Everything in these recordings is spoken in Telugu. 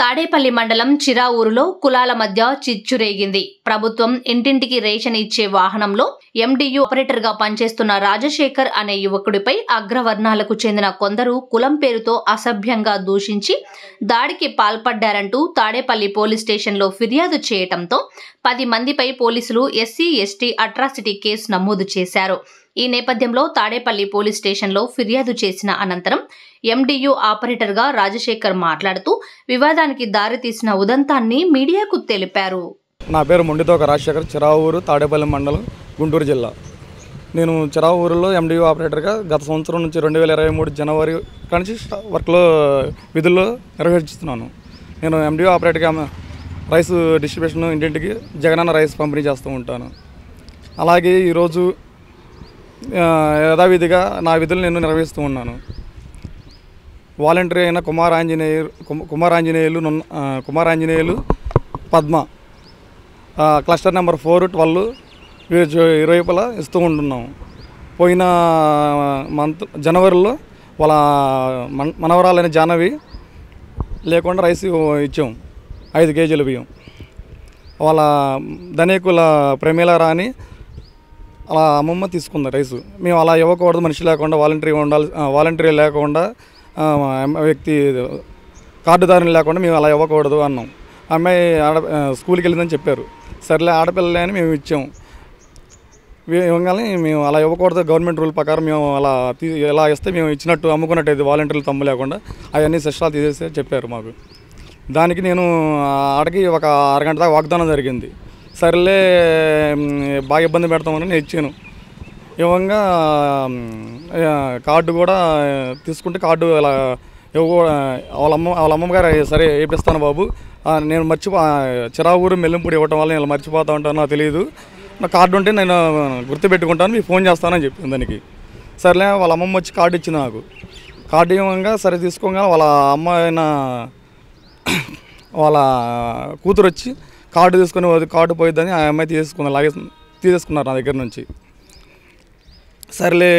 తాడేపల్లి మండలం చిరావూరులో కులాల మధ్య చిచ్చురేగింది. ప్రభుత్వం ఇంటింటికి రేషన్ ఇచ్చే వాహనంలో ఎండియు ఆపరేటర్ గా పనిచేస్తున్న రాజశేఖర్ అనే యువకుడిపై అగ్రవర్ణాలకు చెందిన కొందరు కులం పేరుతో అసభ్యంగా దూషించి దాడికి పాల్పడ్డారంటూ తాడేపల్లి పోలీస్ స్టేషన్లో ఫిర్యాదు చేయటంతో 10 మందిపై పోలీసులు ఎస్సీ ఎస్టీ అట్రాసిటీ కేసు నమోదు చేశారు. ఈ నేపథ్యంలో తాడేపల్లి పోలీస్ స్టేషన్లో ఫిర్యాదు చేసిన అనంతరం ఎండియు ఆపరేటర్ గా రాజశేఖర్ మాట్లాడుతూ వివాదానికి దారితీసిన ఉదంతాన్ని మీడియాకు తెలిపారు. నా పేరు మొండితోక రాజశేఖర్, చిరావూరు, తాడేపల్లి మండలం, గుంటూరు జిల్లా. నేను చిరావూరులో ఎండియు ఆపరేటర్గా గత సంవత్సరం నుంచి 2023 జనవరి నుంచి వర్క్లో విధుల్లో నిర్వహిస్తున్నాను. నేను ఎండియు ఆపరేటర్గా రైస్ డిస్ట్రిబ్యూషన్ ఇంటింటికి జగనన్న రైస్ పంపిణీ చేస్తూ ఉంటాను. అలాగే ఈరోజు యథావిధిగా నా విధులు నేను నిర్వహిస్తూ ఉన్నాను. వాలంటరీ అయిన కుమారాంజనేయులు పద్మ క్లస్టర్ నెంబర్ 4, 12 ఇరువైపులా ఇస్తూ ఉంటున్నాము. పోయిన జనవరిలో వాళ్ళ మనవరాలైన జాహ్నవి లేకుండా రైస్ ఇచ్చాం, 5 కేజీల బియ్యం. వాళ్ళ ధనికుల ప్రమీల రాణి అలా అమ్మమ్మ తీసుకుంది రైసు. మేము అలా ఇవ్వకూడదు, మనిషి లేకుండా వాలంటరీ లేకుండా వ్యక్తి కార్డుదారుని లేకుండా మేము అలా ఇవ్వకూడదు అన్నాం. అమ్మాయి స్కూల్కి వెళ్ళిందని చెప్పారు. సర్లే ఆడపిల్లలే అని మేము ఇచ్చాము. ఇవ్వగానే మేము అలా ఇవ్వకూడదు, గవర్నమెంట్ రూల్ ప్రకారం మేము ఎలా ఇస్తే మేము ఇచ్చినట్టు అమ్ముకున్నట్టు అయితే వాలంటీర్లు తమ్ము లేకుండా అవన్నీ శిక్షాలు తీసేసి చెప్పారు మాకు. దానికి నేను ఆడకి ఒక అరగంట దాకా వాగ్దానం జరిగింది. సరేలే బాగా ఇబ్బంది పెడతామని నేను ఇచ్చాను. ఇవ్వంగా కార్డు కూడా తీసుకుంటే కార్డు ఇలా వాళ్ళ అమ్మగారు సరే వేపిస్తాను బాబు, నేను చిరావూరు మెల్లింపూడి ఇవ్వటం వల్ల నేను మర్చిపోతా ఉంటాను, నాకు తెలియదు, నా కార్డు ఉంటే నేను గుర్తుపెట్టుకుంటాను, మీకు ఫోన్ చేస్తానని చెప్పింది. దానికి సరేలే వాళ్ళ అమ్మమ్మ వచ్చి కార్డు ఇచ్చింది నాకు. కార్డు ఇవ్వంగా సరే తీసుకోగా వాళ్ళ అమ్మ అయిన వాళ్ళ కూతురు వచ్చి కార్డు తీసుకొని కార్డు పోయిద్దని ఆ అమ్మాయి తీసేసుకున్నారు నా దగ్గర నుంచి. సరేలే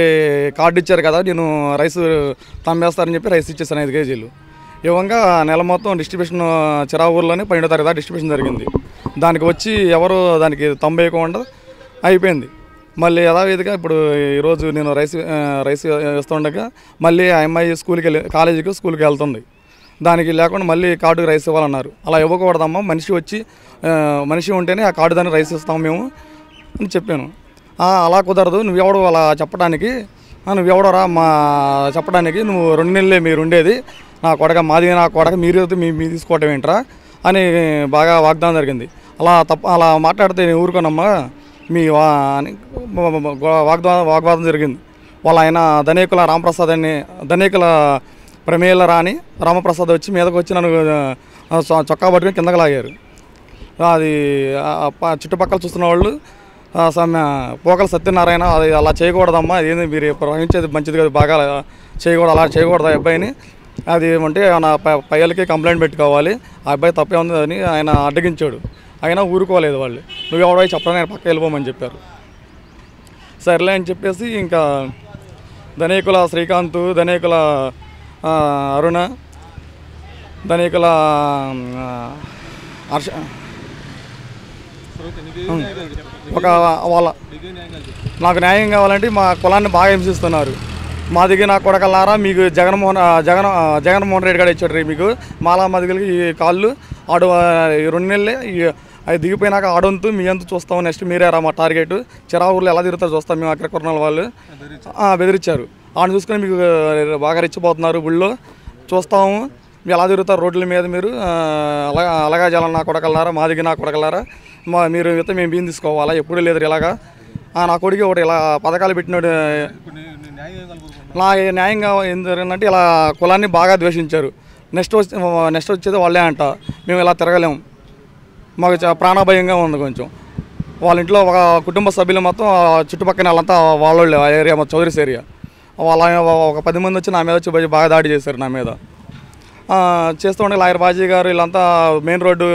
కార్డు ఇచ్చారు కదా, నేను రైస్ తమ్మేస్తారని చెప్పి రైస్ ఇచ్చేసాను 5 కేజీలు. ఇవ్వంగా నెల మొత్తం డిస్ట్రిబ్యూషన్ చిరావూరులోనే 12వ తారీఖు దాకా డిస్ట్రిబ్యూషన్ జరిగింది. దానికి వచ్చి ఎవరు దానికి తమ్మేయకుండా అయిపోయింది. మళ్ళీ యథావిధిగా ఇప్పుడు ఈరోజు నేను రైస్ ఇస్తుండగా మళ్ళీ ఆ అమ్మాయి స్కూల్కి వెళ్తుంది. దానికి లేకుండా మళ్ళీ కార్డుకి రైస్ ఇవ్వాలన్నారు. అలా ఇవ్వకూడదమ్మా, మనిషి ఉంటేనే ఆ కార్డు దాన్ని రైస్ ఇస్తాం మేము అని చెప్పాను. అలా కుదరదు, నువ్వెవడు అలా చెప్పడానికి, నువ్వెవడరా మా చెప్పడానికి, నువ్వు 2 నెలలే మీరు ఉండేది, నా కొడక మీరు మీ తీసుకోవటం ఏంట్రా అని బాగా వాగ్దానం జరిగింది. అలా మాట్లాడితే నేను ఊరుకోనమ్మా మీ వాగ్వాదం జరిగింది. వాళ్ళ ఆయన ధనికుల ప్రమేల రాణి రామప్రసాద్ వచ్చి మీదకి వచ్చి నన్ను చొక్కా పట్టుకొని కిందకి లాగారు. అది చుట్టుపక్కల చూస్తున్న వాళ్ళు పోకల సత్యనారాయణ అది అలా చేయకూడదమ్మా, అదేంది మీరు ప్రవహించేది మంచిది కదా, బాగా చేయకూడదు, అలా చేయకూడదు ఆ అబ్బాయిని, అది ఏమంటే నా పైలకి కంప్లైంట్ పెట్టుకోవాలి, ఆ అబ్బాయి తప్పే ఉంది అని ఆయన అడ్డగించాడు. అయినా ఊరుకోలేదు వాళ్ళు, నువ్వెవడో చెప్పడం నేను పక్క వెళ్ళిపోమని చెప్పారు. సరేలే అని చెప్పేసి ఇంకా ధనికుల శ్రీకాంత్, ధనికుల అరుణ, ధనికుల హర్ష నాకు న్యాయం కావాలంటే మా కులాన్ని బాగా హింసిస్తున్నారు. మా దగ్గర నా కొడకల్లారా మీకు జగన్మోహన్ రెడ్డి గారు ఇచ్చాడు మీకు మాలా మదిగలకి ఈ కాళ్ళు 2 నెలలే అవి దిగిపోయినాక ఆడొంతు మీ అంతు చూస్తాము, నెక్స్ట్ మీరేరా మా టార్గెట్, చిరావూరులో ఎలా తిరుగుతారు చూస్తాం మేము, అక్కడ కొరణాల వాళ్ళు బెదిరించారు. ఆడ చూసుకొని మీకు బాగా రెచ్చిపోతున్నారు, ఊళ్ళో చూస్తాము మీరు ఎలా తిరుగుతారు రోడ్ల మీద, మీరు అలాగా జలం నా కొడకల్లారా, మా దగ్గర నా కొడకల్లారా, మీరు అయితే మేము బియ్యం తీసుకోవాలా, ఎప్పుడూ లేదు ఇలాగా, నా కొడుకు ఒకటి ఇలా పథకాలు పెట్టినాడు. నా న్యాయంగా ఏం జరిగిందంటే ఇలా కులాన్ని బాగా ద్వేషించారు. నెక్స్ట్ వచ్చేది వాళ్ళే అంట, మేము ఇలా తిరగలేము, మాకు ప్రాణభయంగా ఉంది కొంచెం. వాళ్ళ ఇంట్లో ఒక కుటుంబ సభ్యులు మొత్తం చుట్టుపక్కల వాళ్ళంతా వాళ్ళే, ఆ ఏరియా మా చౌదరీస్ ఏరియా, వాళ్ళ ఒక 10 మంది వచ్చి నా మీద వచ్చి బాగా దాడి చేశారు నా మీద. చేస్తూ ఉండే లాయర్ బాజీ గారు వీళ్ళంతా మెయిన్ రోడ్డు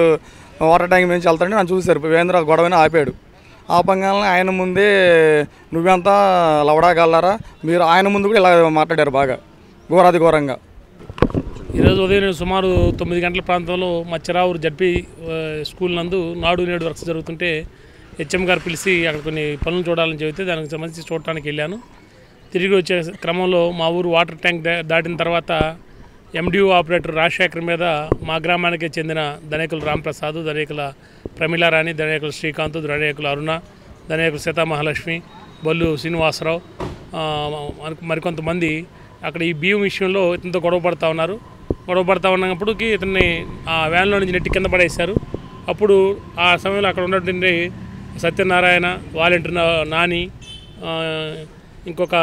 వాటర్ ట్యాంక్ నుంచి వెళ్తాడని నన్ను చూశారు. వేంద్ర గొడవని ఆపాడు. ఆపంగానే ఆయన ముందే నువ్వెంతా లవడాగలరా మీరు, ఆయన ముందు కూడా ఇలా మాట్లాడారు బాగా ఘోరాది ఘోరంగా. ఈరోజు ఉదయం సుమారు 9 గంటల ప్రాంతంలో మా చిరావూరు జడ్పీ స్కూల్ నందు నాడు నేడు వర్క్స్ జరుగుతుంటే హెచ్ఎం గారు పిలిచి అక్కడ కొన్ని పనులు చూడాలని చెబితే దానికి సంబంధించి చూడటానికి వెళ్ళాను. తిరిగి వచ్చే క్రమంలో మా ఊరు వాటర్ ట్యాంక్ దాటిన తర్వాత ఎండిఓ ఆపరేటర్ రాజశేఖర్ మీద మా గ్రామానికి చెందిన ధనేకుల రాంప్రసాద్, ధనేకుల ప్రమిళారాణి, ధనేకుల శ్రీకాంత్, ధనేకుల అరుణ, ధనేకుల సీతామహాలక్ష్మి, బొల్లు శ్రీనివాసరావు మరికొంతమంది అక్కడ ఈ బియ్యం విషయంలో ఇతనితో గొడవ పడతా ఉన్నప్పటికీ ఇతన్ని ఆ వ్యాన్లో నుంచి నెట్టి కింద పడేశారు. అప్పుడు ఆ సమయంలో అక్కడ ఉన్నటువంటి సత్యనారాయణ, వాలంటీర్ నాని, ఇంకొక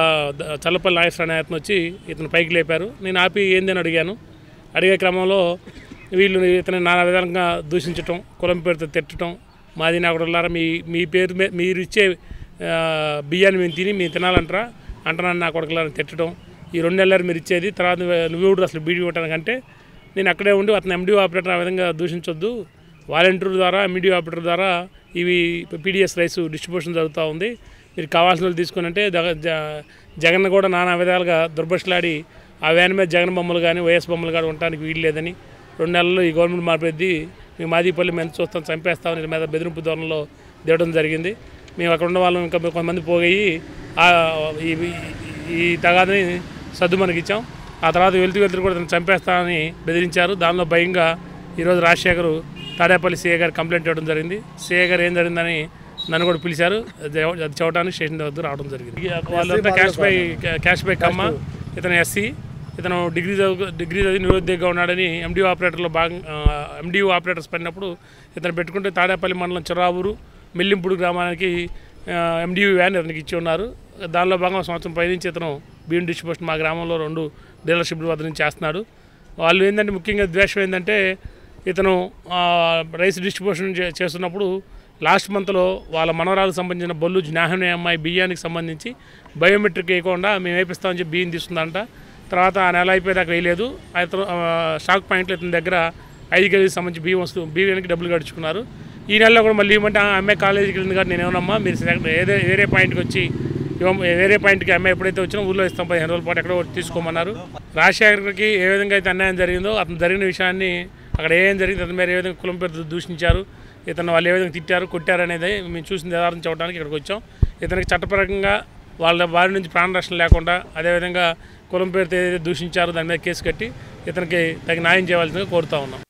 చల్లపల్లి నాగేశ్వర అతను వచ్చి ఇతను పైకి లేపారు. నేను ఆపి ఏందని అడిగే క్రమంలో వీళ్ళు ఇతను నానా విధానంగా దూషించటం, కులం పేరుతో తిట్టడం, మాది నాకులారా మీ పేరు మీరు ఇచ్చే బియ్యాన్ని మేము తినాలంటారని నా కొడుకులారని తిట్టడం, ఈ 2 నెలలు మీరు ఇచ్చేది, తర్వాత నువ్వు అసలు బీడీ ఇవ్వటానికంటే నేను అక్కడే ఉండి అతను ఎండిఓ ఆపరేటర్ ఆ విధంగా దూషించొద్దు, వాలంటీర్ ద్వారా ఎండిఓ ఆపరేటర్ ద్వారా ఇవి పీడిఎస్ రైస్ డిస్ట్రిబ్యూషన్ జరుగుతూ ఉంది, మీరు కావాల్సిన వాళ్ళు తీసుకుని అంటే జగన్ కూడా నానా విధాలుగా దుర్భషలాడి ఆ వ్యాన్ మీద జగన్ బొమ్మలు కానీ వైఎస్ బొమ్మలు కానీ ఉండటానికి వీలు లేదని 2 నెలల్లో ఈ గవర్నమెంట్ మార్పేది మేము మాదిపల్లి మేము చూస్తాం చంపేస్తామని మీద బెదిరింపు ధోరణిలో దిగడం జరిగింది. మేము అక్కడ ఉన్న వాళ్ళం ఇంకా కొంతమంది పోయి ఈ తగాదని సద్దు మనకి ఇచ్చాం. ఆ తర్వాత వెళ్తూ కూడా తను చంపేస్తామని బెదిరించారు. దానిలో భయంగా ఈరోజు రాజశేఖర్ తాడేపల్లి సిఐ గారు కంప్లైంట్ ఇవ్వడం జరిగింది. సిఐ గారు ఏం జరిగిందని నన్ను కూడా పిలిచారు. అది చూడటానికి స్టేషన్ దగ్గర రావడం జరిగింది. వాళ్ళంతా క్యాష్ బై కమ్మ, ఇతను ఎస్సీ, ఇతను డిగ్రీ చదివి నిరుద్యోగిగా ఉన్నాడని ఎండిఓ ఆపరేటర్స్ పడినప్పుడు ఇతను పెట్టుకుంటే తాడేపల్లి మండలం చిరావూరు మిల్లింపుడు గ్రామానికి ఎండిఓ వ్యాన్ ఇతనికి ఇచ్చి ఉన్నారు. దానిలో భాగంగా సంవత్సరం పైనుంచి ఇతను బియ్యం డిస్ట్రిబ్యూషన్ మా గ్రామంలో 2 డీలర్షిప్ల వద్ద నుంచి చేస్తున్నాడు. వాళ్ళు ఏంటంటే ముఖ్యంగా ద్వేషం ఏంటంటే ఇతను రైస్ డిస్ట్రిబ్యూషన్ చేస్తున్నప్పుడు లాస్ట్ మంత్లో వాళ్ళ మనవరాలకు సంబంధించిన బొల్లు జ్ఞాహనే అమ్మాయి బియ్యానికి సంబంధించి బయోమెట్రిక్ వేయకుండా మేము వేపిస్తామని చెప్పి బియ్యం తీసుకుందంట. తర్వాత ఆ నెల అయిపోయేదాకా వేయలేదు. అతను స్టాక్ పాయింట్లో ఇతని దగ్గర 5 కేజీకి సంబంధించి బియ్యానికి డబ్బులు గడుచుకున్నారు. ఈ నెలలో కూడా మళ్ళీ ఇవ్వమంటే అమ్మాయి కాలేజీకి వెళ్ళింది కాబట్టి నేనేమన్నా మీరు వేరే పాయింట్కి వచ్చి వేరే పాయింట్కి అమ్మాయి ఎప్పుడైతే వచ్చినా ఊళ్ళో ఇస్తాం 15 రోజుల పాటు ఎక్కడో తీసుకోమన్నారు. రాజశేఖర్కి ఏ విధంగా అయితే అన్యాయం జరిగిందో అతను జరిగిన విషయాన్ని అక్కడ ఏం జరిగింది, అతని మీద ఏ విధంగా కులం పేరుతో దూషించారు, ఇతను వాళ్ళు ఏ విధంగా తిట్టారు కొట్టారు అనేది మేము చూసిన యథార్థం చూడడానికి ఇక్కడికి వచ్చాం. ఇతనికి చట్టపరంగా వాళ్ళ వారి నుంచి ప్రాణరక్షణ లేకుండా అదేవిధంగా కులం పేరుతో ఏదైతే దూషించారో దాని మీద కేసు కట్టి ఇతనికి తగిన న్యాయం చేయవలసిందిగా కోరుతా ఉన్నాం.